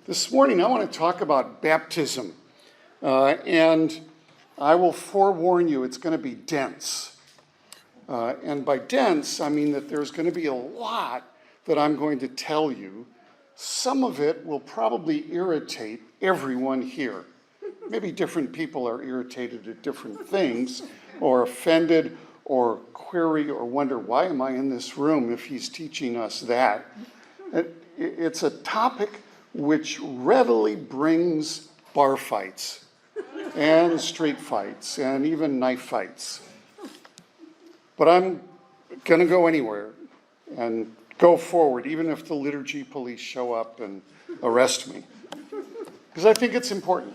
This morning I want to talk about baptism, and I will forewarn you it's going to be dense. And by dense, I mean that there's going to be a lot that I'm going to tell you. Some of it will probably irritate everyone here. Maybe different people are irritated at different things, or offended, or query, or wonder, why am I in this room if he's teaching us that? It's a topic which readily brings bar fights, and street fights, and even knife fights. But I'm going to go anywhere and go forward, even if the liturgy police show up and arrest me, because I think it's important.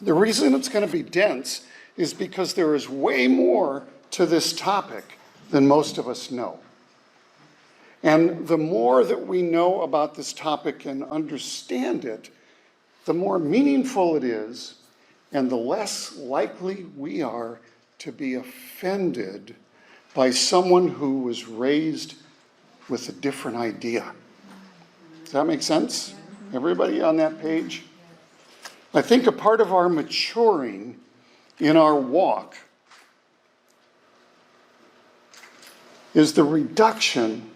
The reason it's going to be dense is because there is way more to this topic than most of us know. And the more that we know about this topic and understand it, the more meaningful it is, and the less likely we are to be offended by someone who was raised with a different idea. Does that make sense? Everybody on that page? I think a part of our maturing in our walk is the reduction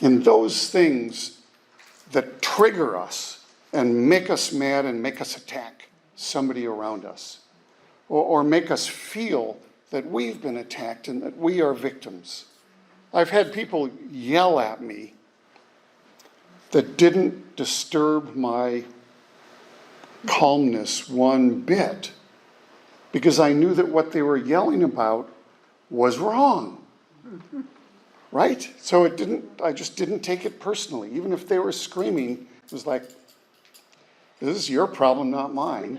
in those things that trigger us and make us mad and make us attack somebody around us, or make us feel that we've been attacked and that we are victims. I've had people yell at me that didn't disturb my calmness one bit, because I knew that what they were yelling about was wrong. Right? So I just didn't take it personally. Even if they were screaming, it was like, this is your problem, not mine.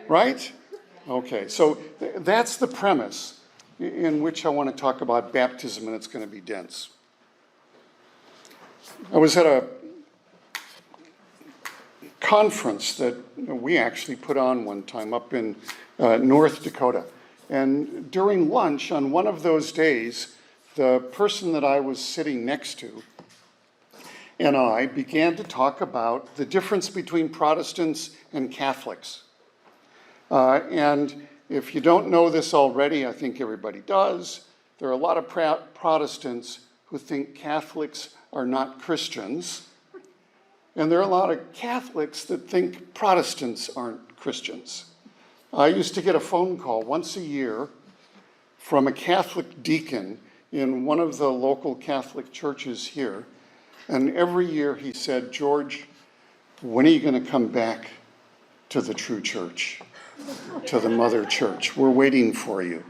Right? Okay, so that's the premise in which I want to talk about baptism, and it's going to be dense. I was at a conference that we actually put on one time up in North Dakota. And during lunch on one of those days, the person that I was sitting next to and I began to talk about the difference between Protestants and Catholics. And if you don't know this already, I think everybody does, there are a lot of Protestants who think Catholics are not Christians. And there are a lot of Catholics that think Protestants aren't Christians. I used to get a phone call once a year from a Catholic deacon in one of the local Catholic churches here. And every year he said, George, when are you going to come back to the true church, to the mother church? We're waiting for you.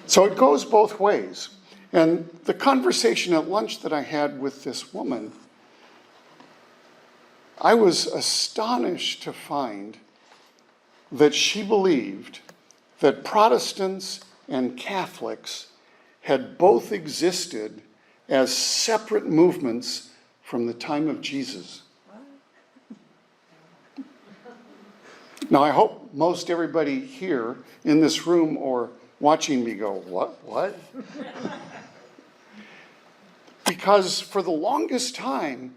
So it goes both ways. And the conversation at lunch that I had with this woman, I was astonished to find that she believed that Protestants and Catholics had both existed as separate movements from the time of Jesus. Now, I hope most everybody here in this room or watching me go, what? Because for the longest time,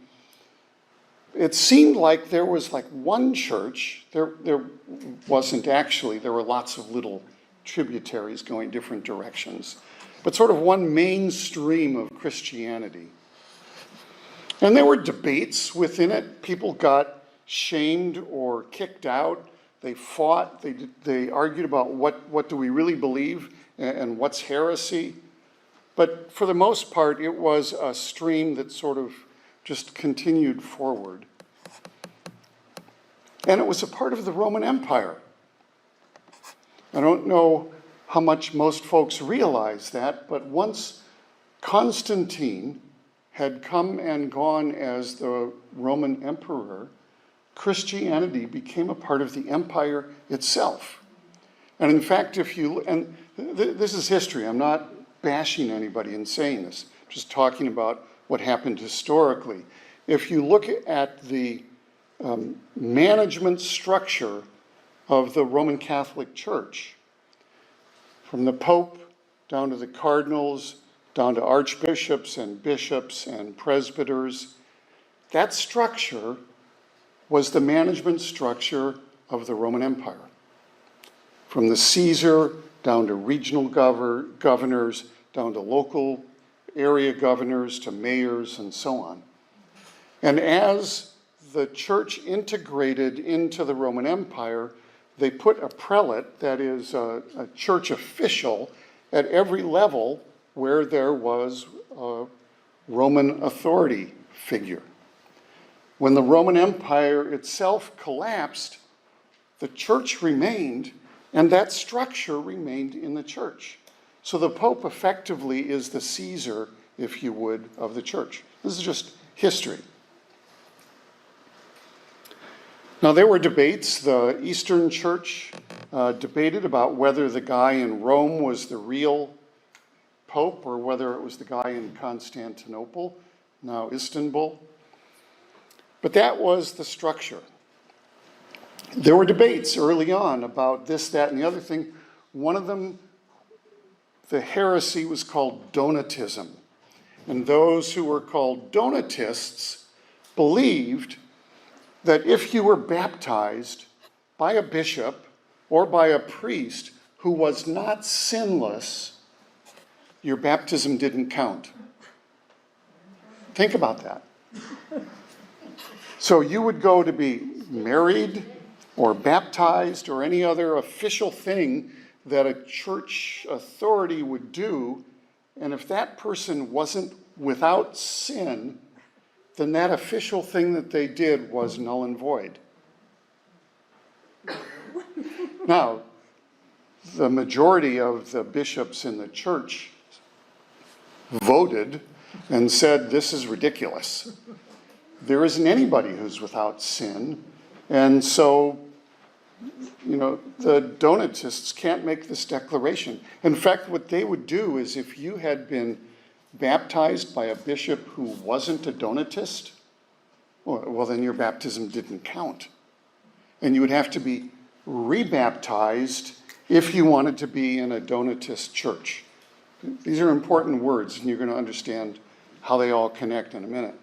it seemed like there was like one church. There wasn't actually. There were lots of little tributaries going different directions. But sort of one mainstream of Christianity. And there were debates within it. People got shamed or kicked out. They fought. They argued about what do we really believe and what's heresy. But for the most part, it was a stream that sort of just continued forward. And it was a part of the Roman Empire. I don't know how much most folks realize that, but once Constantine had come and gone as the Roman emperor, Christianity became a part of the empire itself. And in fact, this is history. I'm not bashing anybody in saying this, just talking about what happened historically. If you look at the management structure of the Roman Catholic Church, from the Pope down to the cardinals, down to archbishops and bishops and presbyters. That structure was the management structure of the Roman Empire. From the Caesar down to regional governors, down to local area governors, to mayors, and so on. And as the church integrated into the Roman Empire, they put a prelate, that is a church official, at every level where there was a Roman authority figure. When the Roman Empire itself collapsed, the church remained, and that structure remained in the church. So the Pope effectively is the Caesar, if you would, of the church. This is just history. Now, there were debates. The Eastern Church debated about whether the guy in Rome was the real Pope or whether it was the guy in Constantinople, now Istanbul. But that was the structure. There were debates early on about this, that, and the other thing. One of them, the heresy, was called Donatism. And those who were called Donatists believed that if you were baptized by a bishop or by a priest who was not sinless, your baptism didn't count. Think about that. So you would go to be married or baptized or any other official thing that a church authority would do, and if that person wasn't without sin, then that official thing that they did was null and void. Now, the majority of the bishops in the church voted and said, this is ridiculous. There isn't anybody who's without sin. And so, the Donatists can't make this declaration. In fact, what they would do is if you had been baptized by a bishop who wasn't a Donatist, well, then your baptism didn't count. And you would have to be rebaptized if you wanted to be in a Donatist church. These are important words, and you're going to understand how they all connect in a minute.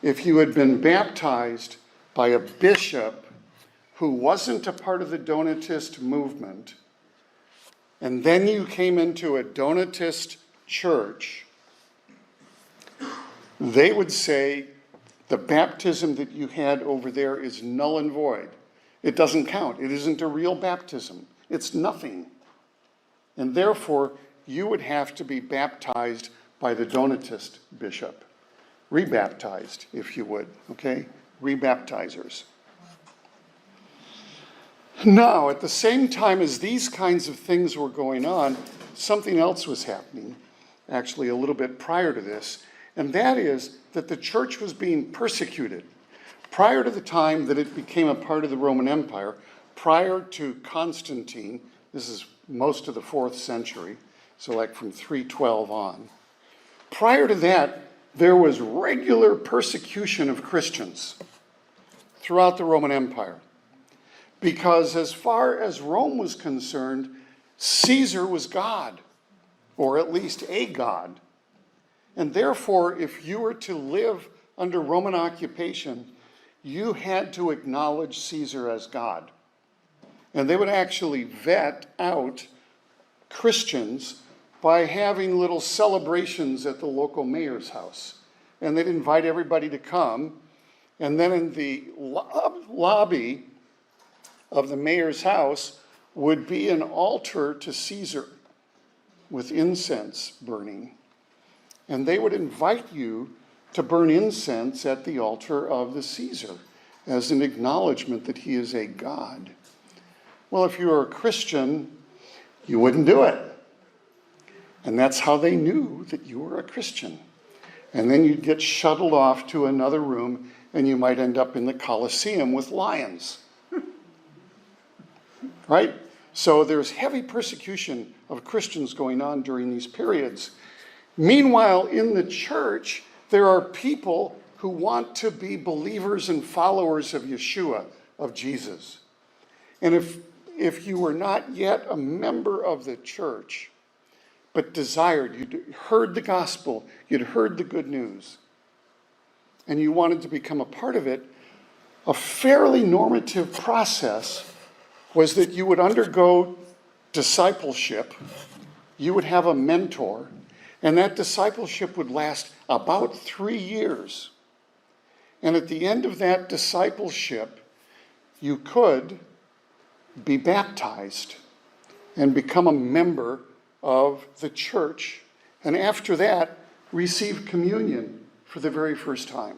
If you had been baptized by a bishop who wasn't a part of the Donatist movement, and then you came into a Donatist church, they would say the baptism that you had over there is null and void. It doesn't count. It isn't a real baptism. It's nothing. And therefore, you would have to be baptized by the Donatist bishop. Rebaptized, if you would, okay? Rebaptizers. Now, at the same time as these kinds of things were going on, something else was happening, actually a little bit prior to this, and that is that the church was being persecuted. Prior to the time that it became a part of the Roman Empire, prior to Constantine, this is most of the 4th century, so like from 312 on. Prior to that, there was regular persecution of Christians throughout the Roman Empire. Because as far as Rome was concerned, Caesar was God, or at least a god. And therefore, if you were to live under Roman occupation, you had to acknowledge Caesar as God. And they would actually vet out Christians by having little celebrations at the local mayor's house. And they'd invite everybody to come. And then in the lobby of the mayor's house would be an altar to Caesar with incense burning. And they would invite you to burn incense at the altar of the Caesar as an acknowledgement that he is a god. Well, if you were a Christian, you wouldn't do it. And that's how they knew that you were a Christian. And then you'd get shuttled off to another room, and you might end up in the Colosseum with lions. Right? So there's heavy persecution of Christians going on during these periods. Meanwhile, in the church, there are people who want to be believers and followers of Yeshua, of Jesus. And if you were not yet a member of the church, but desired. You'd heard the gospel, you'd heard the good news, and you wanted to become a part of it, a fairly normative process was that you would undergo discipleship, you would have a mentor, and that discipleship would last about 3 years. And at the end of that discipleship, you could be baptized and become a member of the church, and after that, receive communion for the very first time.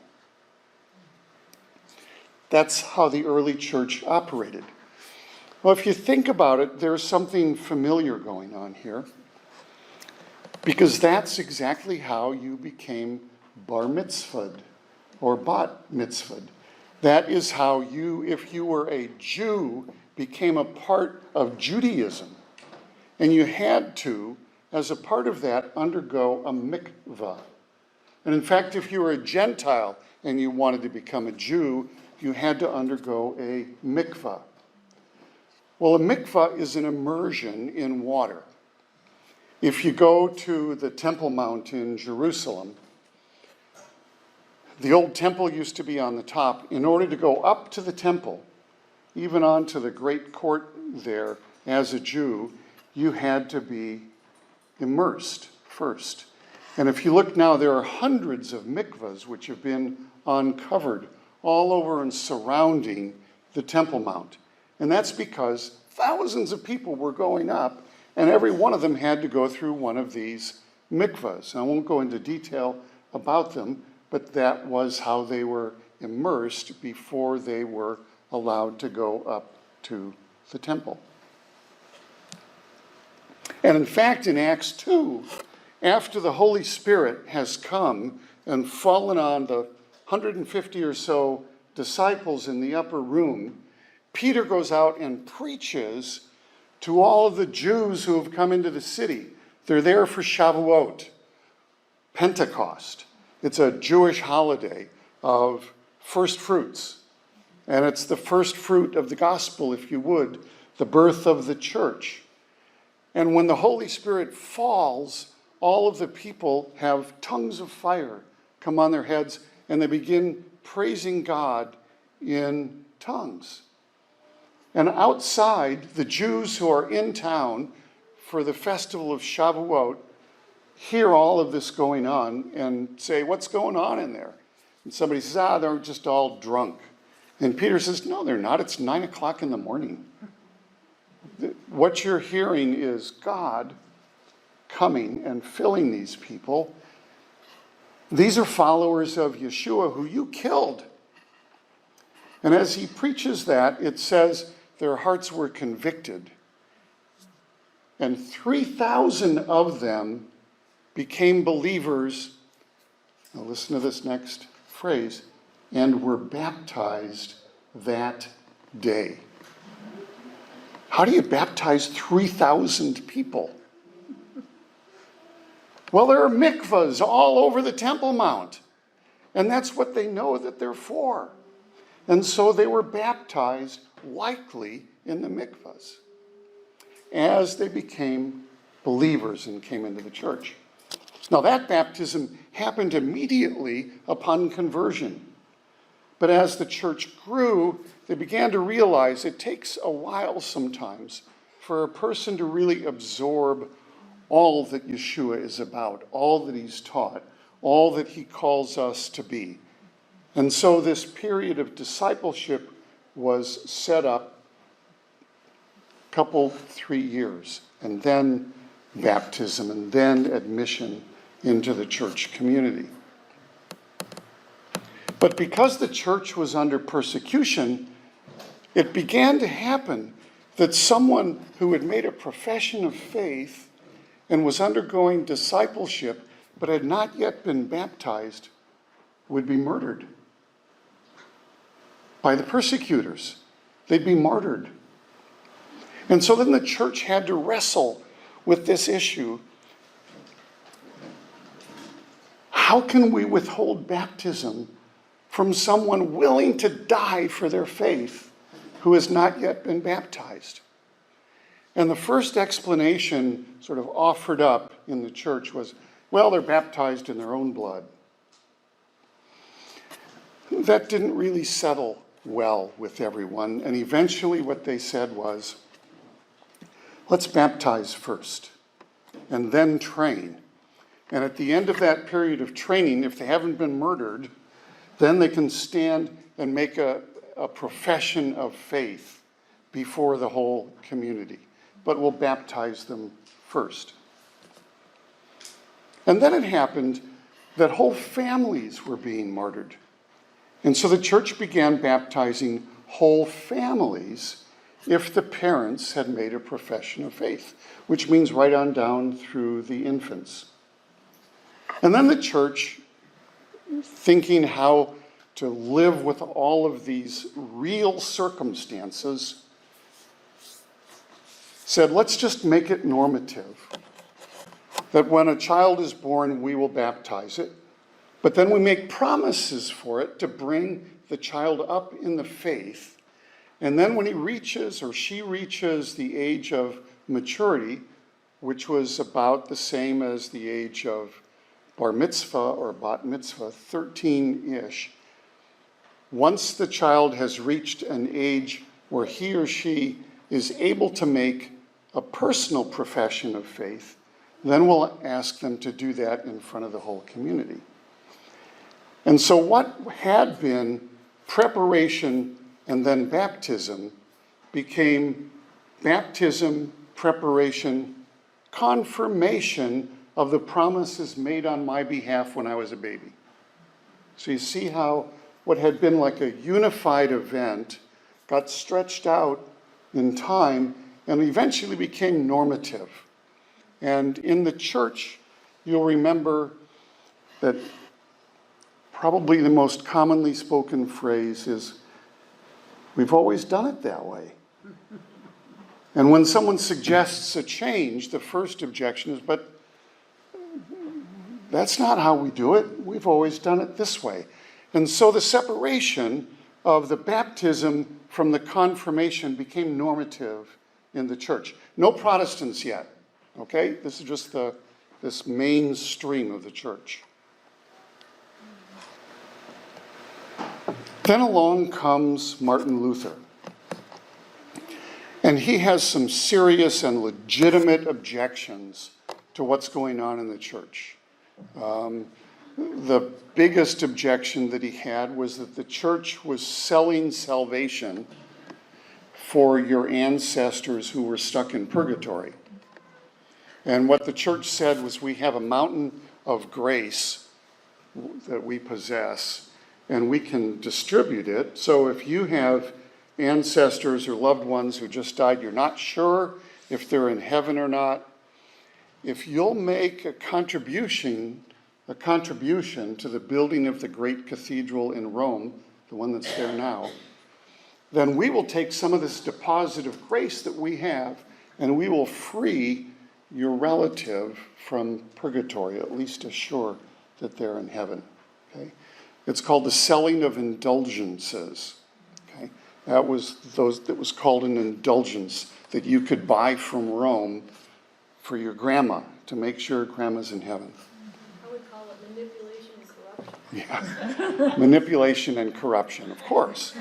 That's how the early church operated. Well, if you think about it, there's something familiar going on here, because that's exactly how you became bar mitzvahed or bat mitzvahed. That is how you, if you were a Jew, became a part of Judaism. And you had to, as a part of that, undergo a mikvah. And in fact, if you were a Gentile and you wanted to become a Jew, you had to undergo a mikvah. Well, a mikvah is an immersion in water. If you go to the Temple Mount in Jerusalem, the old temple used to be on the top. In order to go up to the temple, even onto the great court there, as a Jew, you had to be immersed first. And if you look now, there are hundreds of mikvahs which have been uncovered all over and surrounding the Temple Mount. And that's because thousands of people were going up, and every one of them had to go through one of these mikvahs. I won't go into detail about them, but that was how they were immersed before they were allowed to go up to the temple. And in fact, in Acts 2, after the Holy Spirit has come and fallen on the 150 or so disciples in the upper room, Peter goes out and preaches to all of the Jews who have come into the city. They're there for Shavuot, Pentecost. It's a Jewish holiday of first fruits. And it's the first fruit of the gospel, if you would, the birth of the church. And when the Holy Spirit falls, all of the people have tongues of fire come on their heads, and they begin praising God in tongues. And outside, the Jews who are in town for the festival of Shavuot hear all of this going on and say, "What's going on in there?" And somebody says, "They're just all drunk." And Peter says, "No, they're not. It's 9 o'clock in the morning. What you're hearing is God coming and filling these people. These are followers of Yeshua who you killed." And as he preaches that, it says their hearts were convicted. And 3,000 of them became believers. Now listen to this next phrase, and were baptized that day. How do you baptize 3,000 people? Well, there are mikvahs all over the Temple Mount. And that's what they know that they're for. And so they were baptized, likely in the mikvahs, as they became believers and came into the church. Now, that baptism happened immediately upon conversion. But as the church grew, they began to realize it takes a while sometimes for a person to really absorb all that Yeshua is about, all that he's taught, all that he calls us to be. And so this period of discipleship was set up a couple, 3 years, and then baptism, and then admission into the church community. But because the church was under persecution, it began to happen that someone who had made a profession of faith and was undergoing discipleship but had not yet been baptized would be murdered by the persecutors. They'd be martyred. And so then the church had to wrestle with this issue. How can we withhold baptism from someone willing to die for their faith who has not yet been baptized? And the first explanation sort of offered up in the church was, well, they're baptized in their own blood. That didn't really settle well with everyone, and eventually what they said was, let's baptize first, and then train. And at the end of that period of training, if they haven't been murdered, then they can stand and make a profession of faith before the whole community. But we'll baptize them first. And then it happened that whole families were being martyred. And so the church began baptizing whole families if the parents had made a profession of faith, which means right on down through the infants. And then the church, thinking how to live with all of these real circumstances, said, let's just make it normative. That when a child is born, we will baptize it. But then we make promises for it to bring the child up in the faith. And then when he reaches or she reaches the age of maturity, which was about the same as the age of bar mitzvah or bat mitzvah, 13-ish, once the child has reached an age where he or she is able to make a personal profession of faith, then we'll ask them to do that in front of the whole community. And so what had been preparation and then baptism became baptism, preparation, confirmation of the promises made on my behalf when I was a baby. So you see how what had been like a unified event got stretched out in time and eventually became normative. And in the church, you'll remember that probably the most commonly spoken phrase is, we've always done it that way. And when someone suggests a change, the first objection is, but that's not how we do it. We've always done it this way. And so the separation of the baptism from the confirmation became normative in the church. No Protestants yet, okay? This is just this mainstream of the church. Then along comes Martin Luther. And he has some serious and legitimate objections to what's going on in the church. The biggest objection that he had was that the church was selling salvation for your ancestors who were stuck in purgatory. And what the church said was, we have a mountain of grace that we possess, and we can distribute it. So if you have ancestors or loved ones who just died, you're not sure if they're in heaven or not, if you'll make a contribution to the building of the great cathedral in Rome, the one that's there now, then we will take some of this deposit of grace that we have, and we will free your relative from purgatory, at least assure that they're in heaven. Okay? It's called the selling of indulgences. Okay? That was called an indulgence that you could buy from Rome for your grandma to make sure grandma's in heaven. I would call it manipulation and corruption. Yeah, manipulation and corruption, of course.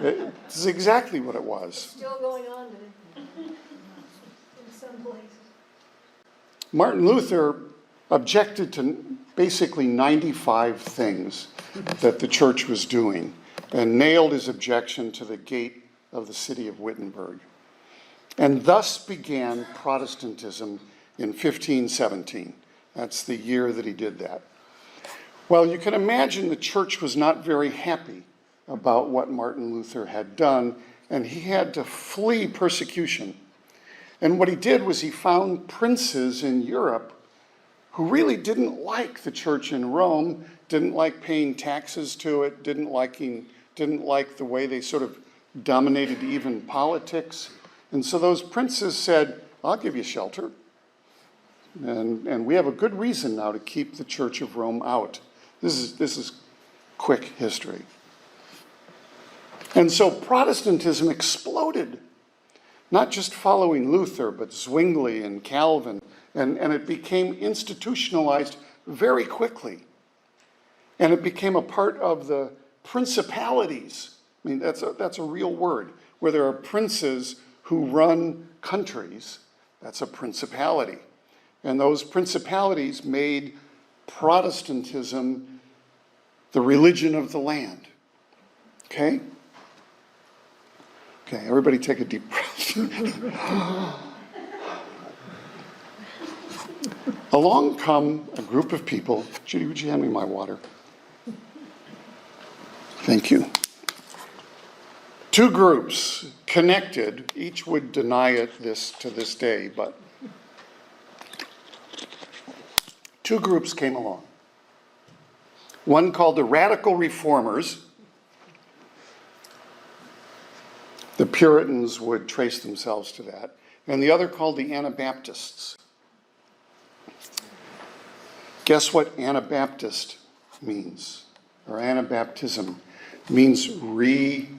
This is exactly what it was. Still going on in some places. Martin Luther objected to basically 95 things that the church was doing and nailed his objection to the gate of the city of Wittenberg. And thus began Protestantism in 1517. That's the year that he did that. Well, you can imagine the church was not very happy about what Martin Luther had done, and he had to flee persecution. And what he did was he found princes in Europe who really didn't like the church in Rome, didn't like paying taxes to it, didn't like the way they sort of dominated even politics. And so those princes said, I'll give you shelter. And we have a good reason now to keep the Church of Rome out. This is quick history. And so Protestantism exploded. not just following Luther, but Zwingli and Calvin, and it became institutionalized very quickly. And it became a part of the principalities. I mean, that's a real word. Where there are princes who run countries, that's a principality. And those principalities made Protestantism the religion of the land. Okay? Okay, everybody take a deep breath. Along come a group of people. Judy, would you hand me my water? Thank you. Two groups connected. Each would deny it to this day, but two groups came along. One called the Radical Reformers. The Puritans would trace themselves to that. And the other called the Anabaptists. Guess what Anabaptist means? Or Anabaptism means re-baptize.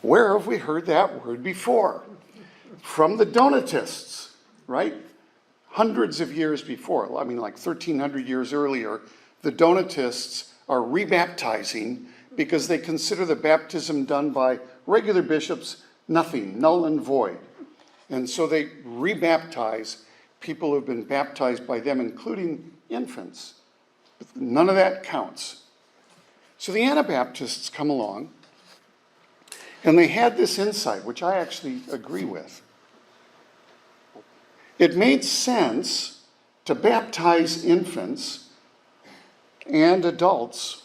Where have we heard that word before? From the Donatists, right? Hundreds of years before, I mean like 1,300 years earlier, the Donatists are rebaptizing because they consider the baptism done by regular bishops nothing, null and void. And so they rebaptize people who have been baptized by them, including infants. But none of that counts. So the Anabaptists come along, and they had this insight, which I actually agree with. It made sense to baptize infants and adults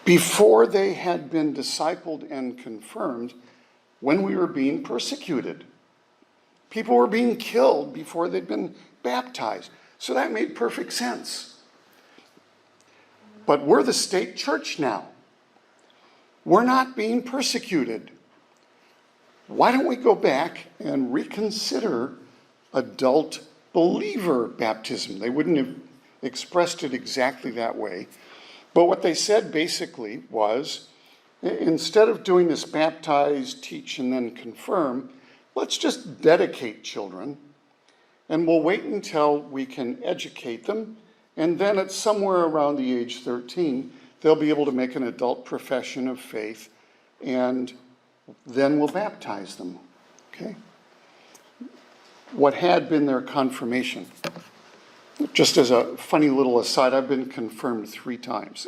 before they had been discipled and confirmed when we were being persecuted. People were being killed before they'd been baptized. So that made perfect sense. But we're the state church now. We're not being persecuted. Why don't we go back and reconsider adult believer baptism? They wouldn't have expressed it exactly that way. But what they said basically was, instead of doing this baptize, teach, and then confirm, let's just dedicate children, and we'll wait until we can educate them, and then at somewhere around the age 13, they'll be able to make an adult profession of faith, and then we'll baptize them, okay? What had been their confirmation. Just as a funny little aside, I've been confirmed 3 times.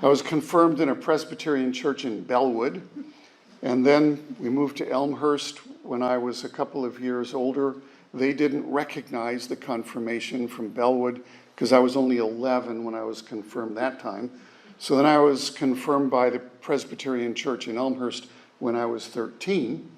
I was confirmed in a Presbyterian church in Bellwood, and then we moved to Elmhurst when I was a couple of years older. They didn't recognize the confirmation from Bellwood because I was only 11 when I was confirmed that time. So then I was confirmed by the Presbyterian church in Elmhurst when I was 13.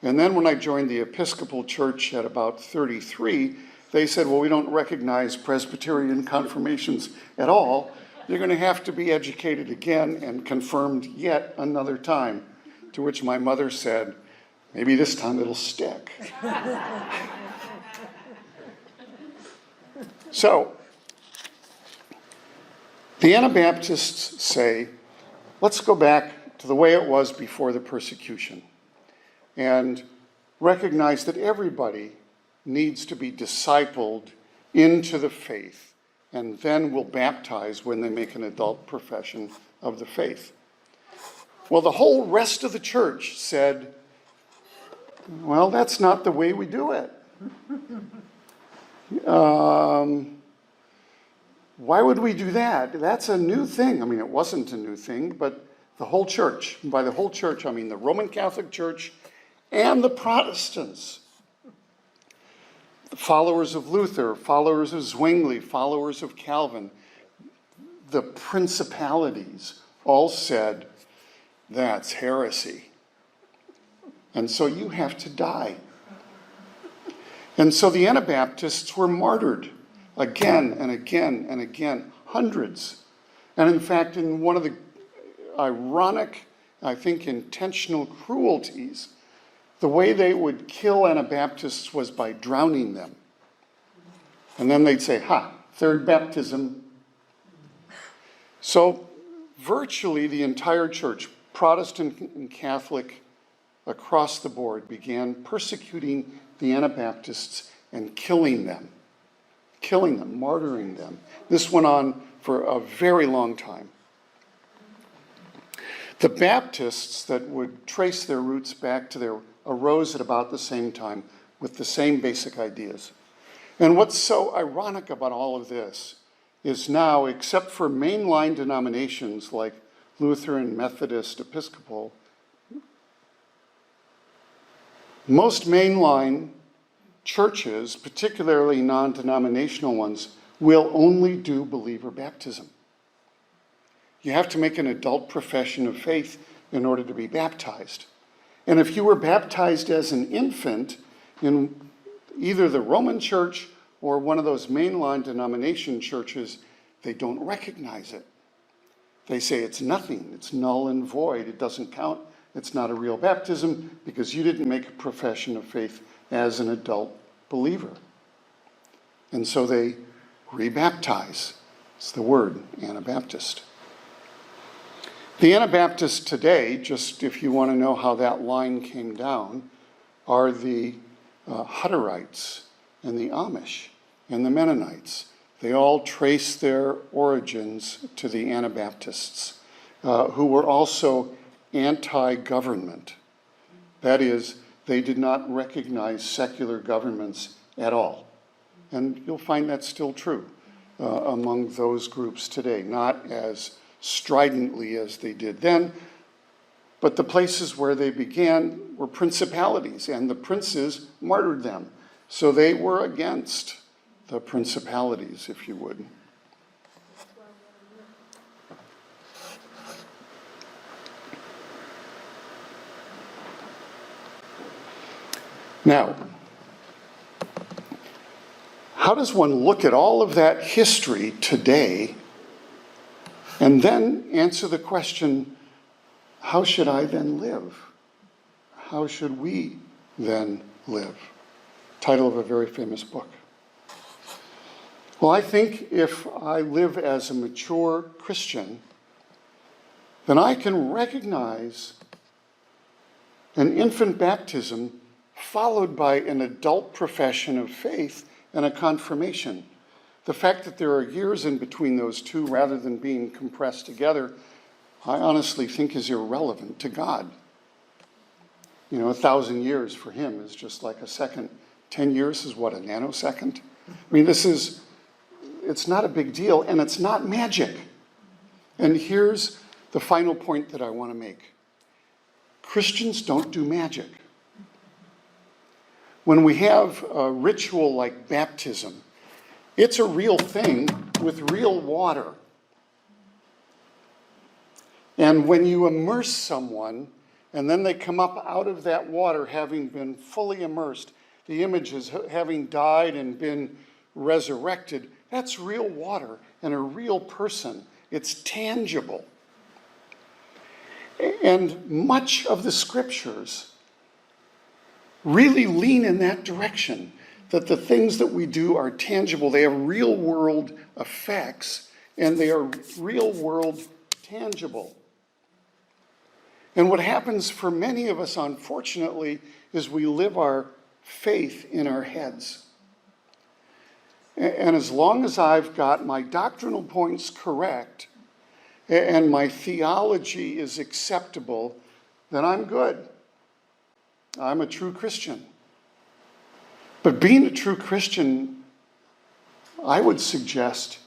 And then when I joined the Episcopal church at about 33, they said, well, we don't recognize Presbyterian confirmations at all. You're going to have to be educated again and confirmed yet another time. To which my mother said, maybe this time it'll stick. So, the Anabaptists say, let's go back to the way it was before the persecution and recognize that everybody needs to be discipled into the faith, and then will baptize when they make an adult profession of the faith. Well, the whole rest of the church said, well, that's not the way we do it. Why would we do that? That's a new thing. I mean, it wasn't a new thing, but the whole church, by the whole church, I mean the Roman Catholic Church and the Protestants, the followers of Luther, followers of Zwingli, followers of Calvin, the principalities all said, that's heresy. And so you have to die. And so the Anabaptists were martyred again and again and again, hundreds. And in fact, in one of the ironic, I think intentional cruelties, the way they would kill Anabaptists was by drowning them. And then they'd say, ha, third baptism. So virtually the entire church, Protestant and Catholic across the board began persecuting the Anabaptists and killing them, martyring them. This went on for a very long time. The Baptists that would trace their roots back to their arose at about the same time with the same basic ideas. And what's so ironic about all of this is now, except for mainline denominations like Lutheran, Methodist, Episcopal, most mainline churches, particularly non-denominational ones, will only do believer baptism. You have to make an adult profession of faith in order to be baptized. And if you were baptized as an infant in either the Roman Church or one of those mainline denomination churches, they don't recognize it. They say it's nothing, it's null and void, it doesn't count, it's not a real baptism because you didn't make a profession of faith as an adult believer. And so they rebaptize. It's the word, Anabaptist. The Anabaptists today, just if you want to know how that line came down, are the Hutterites and the Amish and the Mennonites. They all trace their origins to the Anabaptists, who were also anti-government. That is, they did not recognize secular governments at all. And you'll find that's still true among those groups today, not as stridently as they did then, but the places where they began were principalities, and the princes martyred them. So they were against the principalities, if you would. Now, how does one look at all of that history today and then answer the question, how should I then live? How should we then live? Title of a very famous book. Well, I think if I live as a mature Christian, then I can recognize an infant baptism followed by an adult profession of faith and a confirmation. The fact that there are years in between those two rather than being compressed together, I honestly think is irrelevant to God. 1,000 years for him is just like a second. 10 years is what, a nanosecond? I mean, it's not a big deal, and it's not magic. And here's the final point that I want to make. Christians don't do magic. When we have a ritual like baptism, it's a real thing with real water. And when you immerse someone, and then they come up out of that water having been fully immersed, the image is having died and been resurrected, that's real water and a real person. It's tangible. And much of the scriptures really lean in that direction, that the things that we do are tangible. They have real world effects, and they are real world tangible. And what happens for many of us, unfortunately, is we live our faith in our heads. And as long as I've got my doctrinal points correct and my theology is acceptable, then I'm good. I'm a true Christian. But being a true Christian, I would suggest,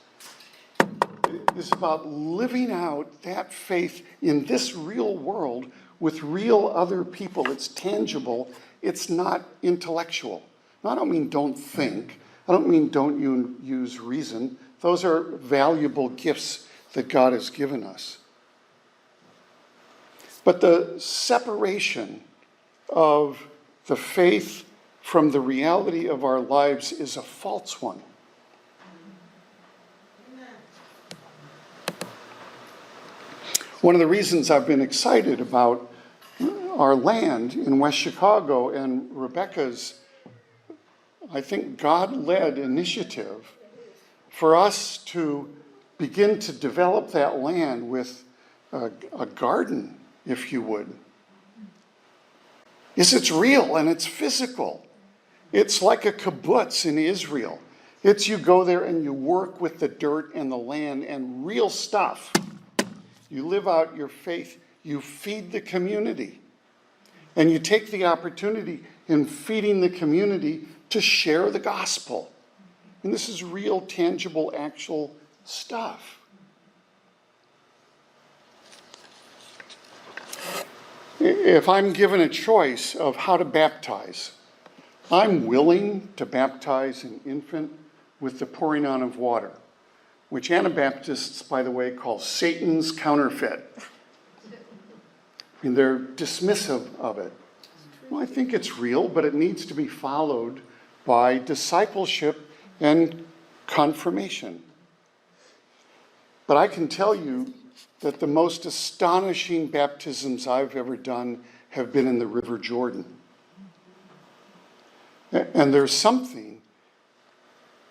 is about living out that faith in this real world with real other people. It's tangible. It's not intellectual. Now, I don't mean don't think. I don't mean don't use reason. Those are valuable gifts that God has given us. But the separation of the faith from the reality of our lives is a false one. One of the reasons I've been excited about our land in West Chicago and Rebecca's, I think, God-led initiative for us to begin to develop that land with a garden if you would, is it's real and it's physical. It's like a kibbutz in Israel. It's you go there and you work with the dirt and the land and real stuff. You live out your faith. You feed the community. And you take the opportunity in feeding the community to share the gospel. And this is real, tangible, actual stuff. If I'm given a choice of how to baptize, I'm willing to baptize an infant with the pouring on of water, which Anabaptists, by the way, call Satan's counterfeit. I mean, they're dismissive of it. Well, I think it's real, but it needs to be followed by discipleship and confirmation. But I can tell you that the most astonishing baptisms I've ever done have been in the River Jordan. And there's something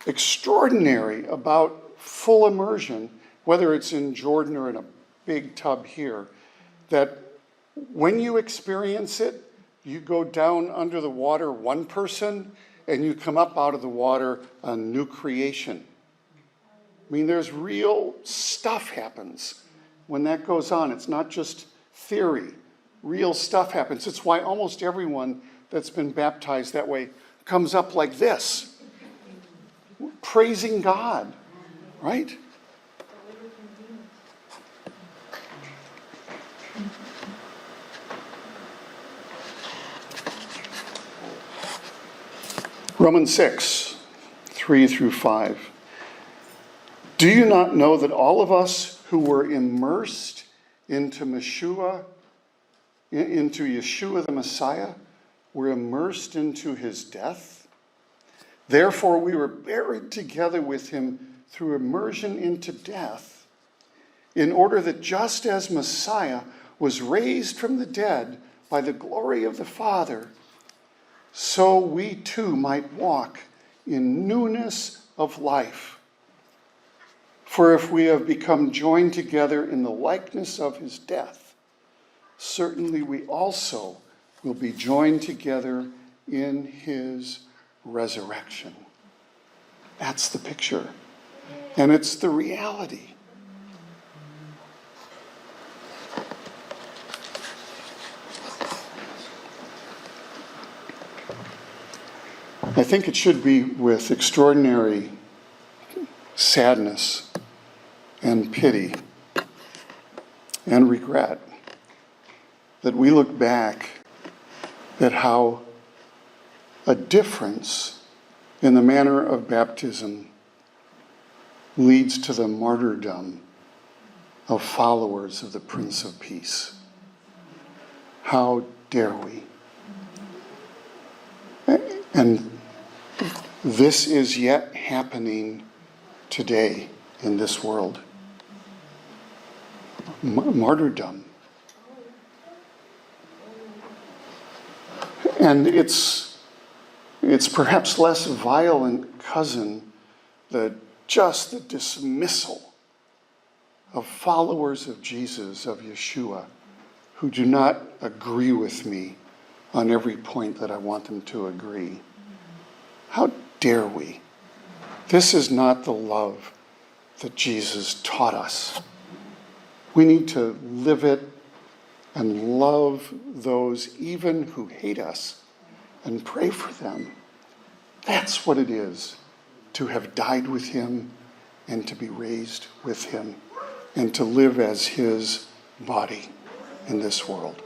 extraordinary about full immersion, whether it's in Jordan or in a big tub here, that when you experience it, you go down under the water one person, and you come up out of the water a new creation. I mean, there's real stuff happens when that goes on. It's not just theory. Real stuff happens. It's why almost everyone that's been baptized that way comes up like this, praising God, right? Romans 6, 3-5. Do you not know that all of us who were immersed into Yeshua the Messiah, were immersed into his death? Therefore we were buried together with him through immersion into death, in order that just as Messiah was raised from the dead by the glory of the Father, so we too might walk in newness of life. For if we have become joined together in the likeness of his death, certainly we also will be joined together in his resurrection. That's the picture. And it's the reality. I think it should be with extraordinary sadness and pity and regret that we look back at how a difference in the manner of baptism leads to the martyrdom of followers of the Prince of Peace. How dare we? And this is yet happening today in this world. Martyrdom. And it's perhaps less violent cousin, the dismissal of followers of Jesus, of Yeshua, who do not agree with me on every point that I want them to agree. How dare we? This is not the love that Jesus taught us. We need to live it and love those even who hate us and pray for them. That's what it is to have died with him and to be raised with him and to live as his body in this world.